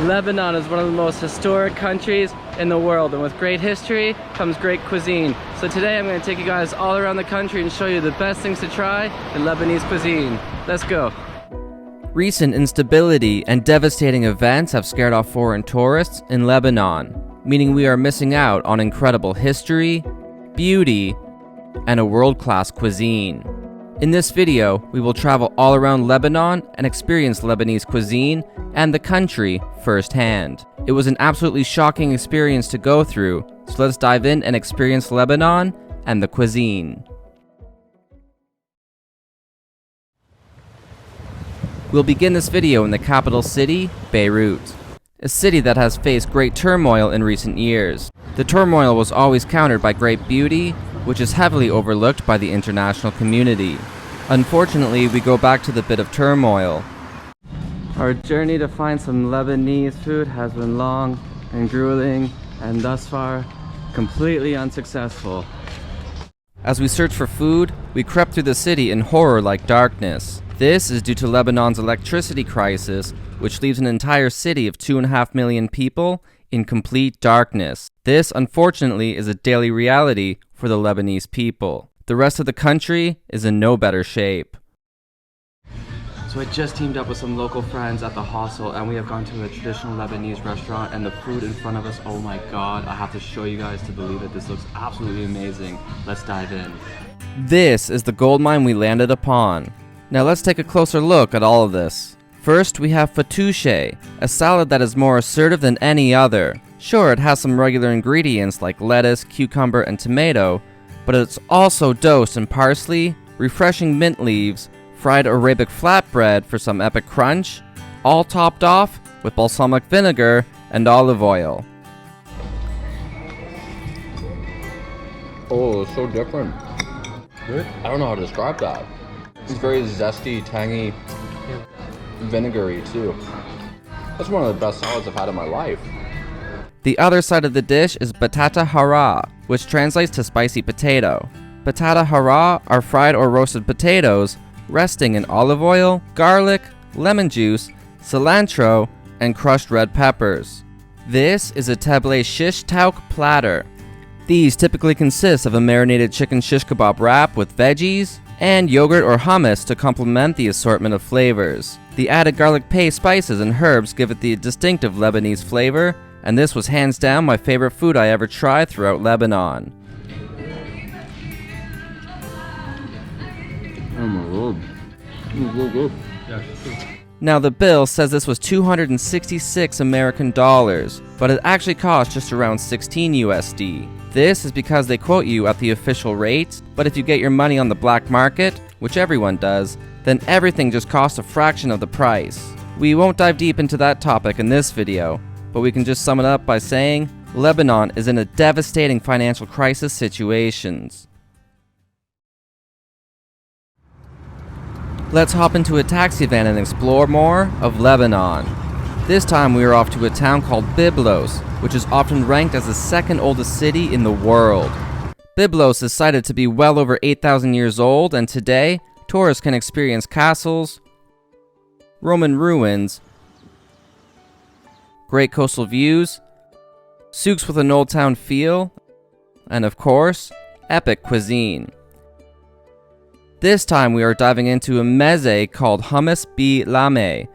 Lebanon is one of the most historic countries in the world, and with great history comes great cuisine. So today I'm going to take you guys all around the country and show you the best things to try in Lebanese cuisine. Let's go. Recent instability and devastating events have scared off foreign tourists in Lebanon, meaning we are missing out on incredible history, beauty, and a world-class cuisine. In this video, we will travel all around Lebanon and experience Lebanese cuisine and the country firsthand. It was an absolutely shocking experience to go through, so let's dive in and experience Lebanon and the cuisine. We'll begin this video in the capital city, Beirut, a city that has faced great turmoil in recent years. The turmoil was always countered by great beauty, which is heavily overlooked by the international community. Unfortunately, we go back to the bit of turmoil. Our journey to find some Lebanese food has been long and grueling, and thus far, completely unsuccessful. As we search for food, we crept through the city in horror-like darkness. This is due to Lebanon's electricity crisis, which leaves an entire city of 2.5 million people in complete darkness. This, unfortunately, is a daily reality for the Lebanese people. The rest of the country is in no better shape. So I just teamed up with some local friends at the hostel, and we have gone to a traditional Lebanese restaurant, and the food in front of us, oh my god, I have to show you guys to believe it. This looks absolutely amazing. Let's dive in. This is the gold mine we landed upon. Now let's take a closer look at all of this. First, we have fattoush, a salad that is more assertive than any other. Sure, it has some regular ingredients like lettuce, cucumber, and tomato, but it's also dosed in parsley, refreshing mint leaves, fried Arabic flatbread for some epic crunch, all topped off with balsamic vinegar and olive oil. Oh, it's so different. I don't know how to describe that. It's very zesty, tangy, vinegary too. That's one of the best salads I've had in my life. The other side of the dish is batata hara, which translates to spicy potato. Batata hara are fried or roasted potatoes, resting in olive oil, garlic, lemon juice, cilantro, and crushed red peppers. This is a table shish taouk platter. These typically consist of a marinated chicken shish kebab wrap with veggies, and yogurt or hummus to complement the assortment of flavors. The added garlic paste, spices, and herbs give it the distinctive Lebanese flavor, and this was hands down my favorite food I ever tried throughout Lebanon. Oh my god. Good. Now the bill says this was 266 American dollars, but it actually cost just around 16 USD. This is because they quote you at the official rate, but if you get your money on the black market, which everyone does, then everything just costs a fraction of the price. We won't dive deep into that topic in this video, but we can just sum it up by saying Lebanon is in a devastating financial crisis situations. Let's hop into a taxi van and explore more of Lebanon. This time we are off to a town called Byblos, which is often ranked as the second oldest city in the world. Byblos is cited to be well over 8,000 years old, and today, tourists can experience castles, Roman ruins, great coastal views, souks with an old town feel, and of course, epic cuisine. This time we are diving into a meze called hummus bi-lame,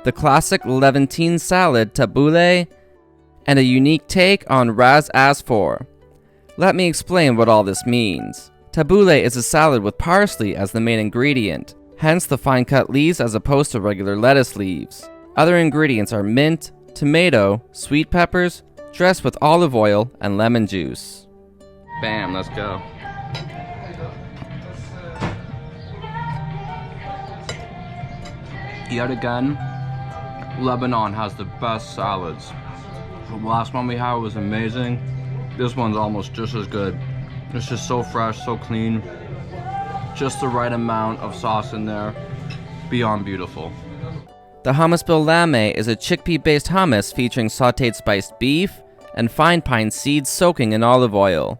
the classic Levantine salad tabbouleh, and a unique take on ras asfour. Let me explain what all this means. Tabbouleh is a salad with parsley as the main ingredient, hence the fine cut leaves as opposed to regular lettuce leaves. Other ingredients are mint, tomato, sweet peppers, dressed with olive oil and lemon juice. Bam, let's go. Yet again, Lebanon has the best salads. The last one we had was amazing. This one's almost just as good. It's just so fresh, so clean. Just the right amount of sauce in there. Beyond beautiful. The hummus bi-lame is a chickpea-based hummus featuring sautéed spiced beef and fine pine seeds soaking in olive oil.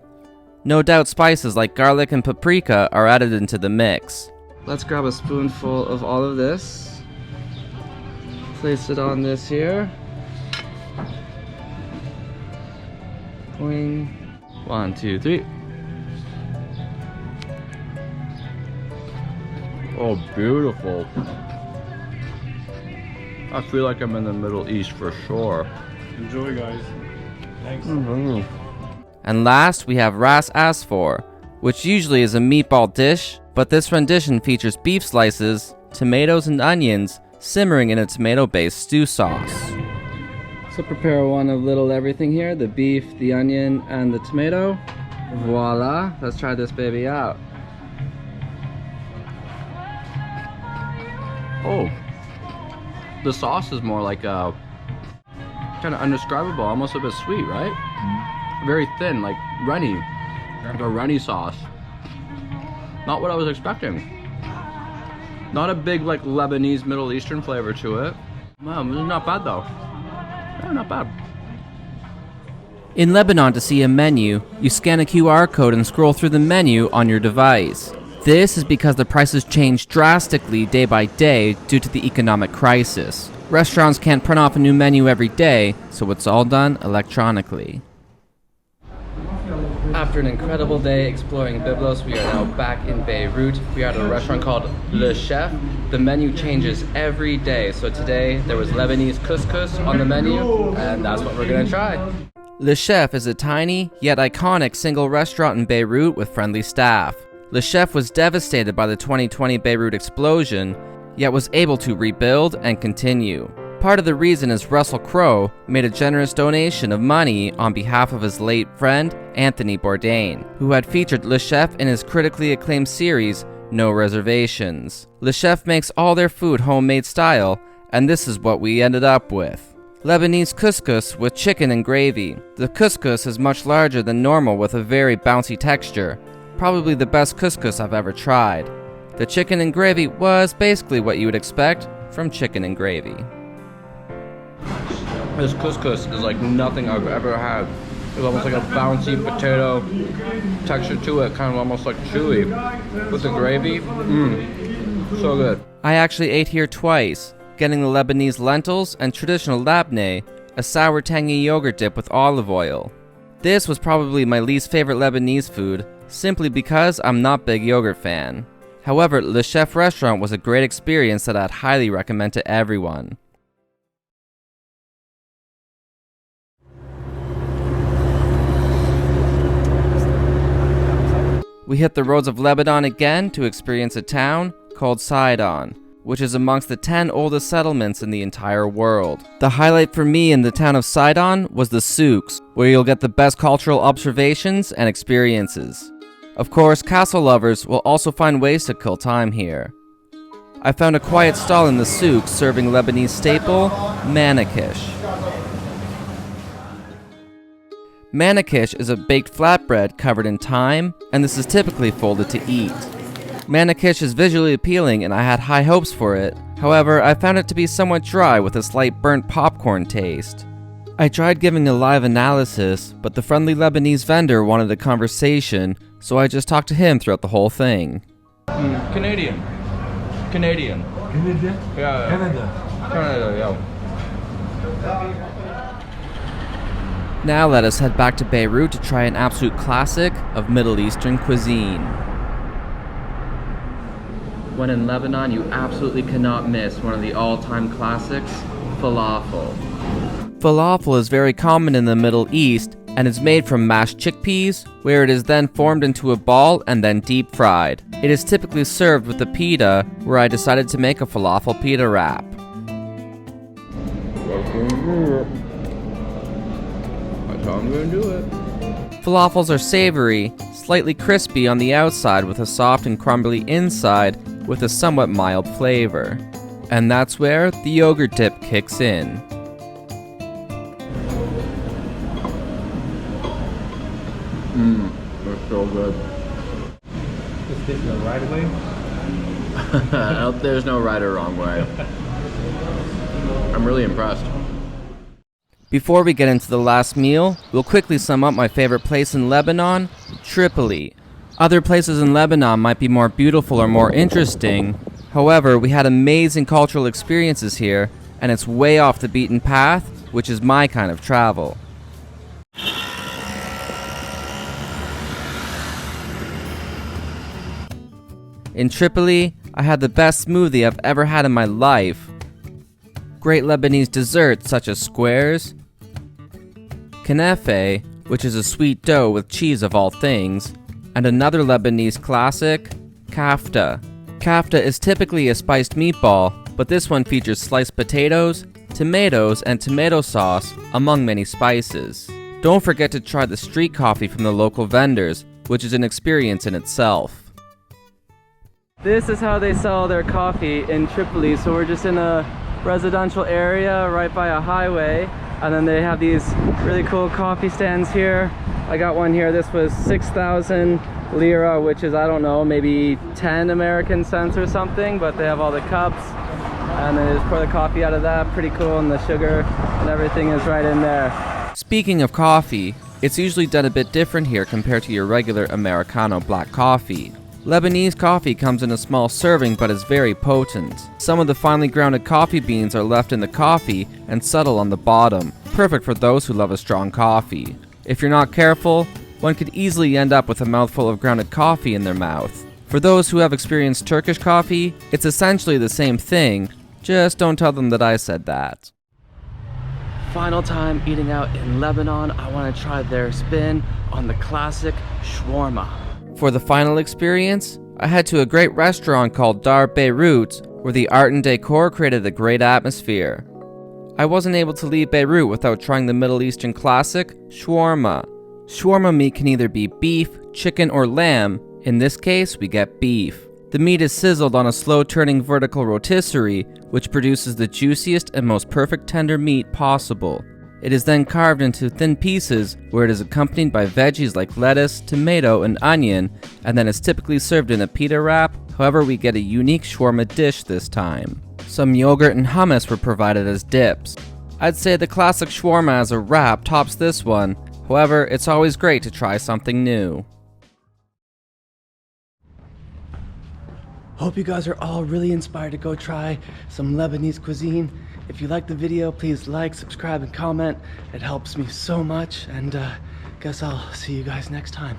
No doubt spices like garlic and paprika are added into the mix. Let's grab a spoonful of all of this. Place it on this here. Boing. 1, 2, 3. Oh, beautiful. I feel like I'm in the Middle East for sure. Enjoy, guys. Thanks. And last, we have ras asfor, which usually is a meatball dish, but this rendition features beef slices, tomatoes, and onions simmering in a tomato-based stew sauce. So prepare one of little everything here, the beef, the onion, and the tomato. Voila, let's try this baby out. Oh, the sauce is more like a kind of undescribable, almost a bit sweet, right? Very thin, like runny, like a runny sauce. Not what I was expecting. Not a big like Lebanese Middle Eastern flavor to it. Wow, this is not bad though. Yeah, not bad. In Lebanon, to see a menu, you scan a QR code and scroll through the menu on your device. This is because the prices change drastically day by day due to the economic crisis. Restaurants can't print off a new menu every day, so it's all done electronically. After an incredible day exploring Byblos, we are now back in Beirut. We are at a restaurant called Le Chef. The menu changes every day, so today there was Lebanese couscous on the menu, and that's what we're gonna try. Le Chef is a tiny, yet iconic single restaurant in Beirut with friendly staff. Le Chef was devastated by the 2020 Beirut explosion, yet was able to rebuild and continue. Part of the reason is Russell Crowe made a generous donation of money on behalf of his late friend, Anthony Bourdain, who had featured Le Chef in his critically acclaimed series, No Reservations. Le Chef makes all their food homemade style, and this is what we ended up with. Lebanese couscous with chicken and gravy. The couscous is much larger than normal with a very bouncy texture. Probably the best couscous I've ever tried. The chicken and gravy was basically what you would expect from chicken and gravy. This couscous is like nothing I've ever had. It's almost like a bouncy potato texture to it, kind of almost like chewy. With the gravy, so good. I actually ate here twice, getting the Lebanese lentils and traditional labneh, a sour tangy yogurt dip with olive oil. This was probably my least favorite Lebanese food, simply because I'm not a big yogurt fan. However, Le Chef restaurant was a great experience that I'd highly recommend to everyone. We hit the roads of Lebanon again to experience a town called Sidon, which is amongst the 10 oldest settlements in the entire world. The highlight for me in the town of Sidon was the souks, where you'll get the best cultural observations and experiences. Of course, castle lovers will also find ways to kill time here. I found a quiet stall in the souk serving Lebanese staple, manakish. Manakish is a baked flatbread covered in thyme, and this is typically folded to eat. Manakish is visually appealing and I had high hopes for it. However, I found it to be somewhat dry with a slight burnt popcorn taste. I tried giving a live analysis, but the friendly Lebanese vendor wanted a conversation, so I just talked to him throughout the whole thing. Canadian. Canadian? Yeah. Canada, yeah. Now let us head back to Beirut to try an absolute classic of Middle Eastern cuisine. When in Lebanon, you absolutely cannot miss one of the all-time classics, falafel. Falafel is very common in the Middle East and is made from mashed chickpeas, where it is then formed into a ball and then deep fried. It is typically served with a pita, where I decided to make a falafel pita wrap. That's how I'm gonna do it. Falafels are savory, slightly crispy on the outside with a soft and crumbly inside with a somewhat mild flavor. And that's where the yogurt dip kicks in. That's so good. Is this the right way? There's no right or wrong way. I'm really impressed. Before we get into the last meal, we'll quickly sum up my favorite place in Lebanon, Tripoli. Other places in Lebanon might be more beautiful or more interesting. However, we had amazing cultural experiences here, and it's way off the beaten path, which is my kind of travel. In Tripoli, I had the best smoothie I've ever had in my life. Great Lebanese desserts such as squares, knefe, which is a sweet dough with cheese of all things, and another Lebanese classic, kafta. Kafta is typically a spiced meatball, but this one features sliced potatoes, tomatoes, and tomato sauce, among many spices. Don't forget to try the street coffee from the local vendors, which is an experience in itself. This is how they sell their coffee in Tripoli. So we're just in a residential area right by a highway, and then they have these really cool coffee stands here. I got one here. This was 6,000 lira, which is, I don't know, maybe 10 American cents or something, but they have all the cups, and then they just pour the coffee out of that. Pretty cool, and the sugar and everything is right in there. Speaking of coffee, it's usually done a bit different here compared to your regular Americano black coffee. Lebanese coffee comes in a small serving but is very potent. Some of the finely grounded coffee beans are left in the coffee and settle on the bottom, perfect for those who love a strong coffee. If you're not careful, one could easily end up with a mouthful of grounded coffee in their mouth. For those who have experienced Turkish coffee, it's essentially the same thing, just don't tell them that I said that. Final time eating out in Lebanon, I want to try their spin on the classic shawarma. For the final experience, I head to a great restaurant called Dar Beirut, where the art and decor created a great atmosphere. I wasn't able to leave Beirut without trying the Middle Eastern classic, shawarma. Shawarma meat can either be beef, chicken, or lamb. In this case, we get beef. The meat is sizzled on a slow-turning vertical rotisserie, which produces the juiciest and most perfect tender meat possible. It is then carved into thin pieces, where it is accompanied by veggies like lettuce, tomato, and onion, and then is typically served in a pita wrap. However, we get a unique shawarma dish this time. Some yogurt and hummus were provided as dips. I'd say the classic shawarma as a wrap tops this one. However, it's always great to try something new. Hope you guys are all really inspired to go try some Lebanese cuisine. If you liked the video, please like, subscribe, and comment. It helps me so much, and guess I'll see you guys next time.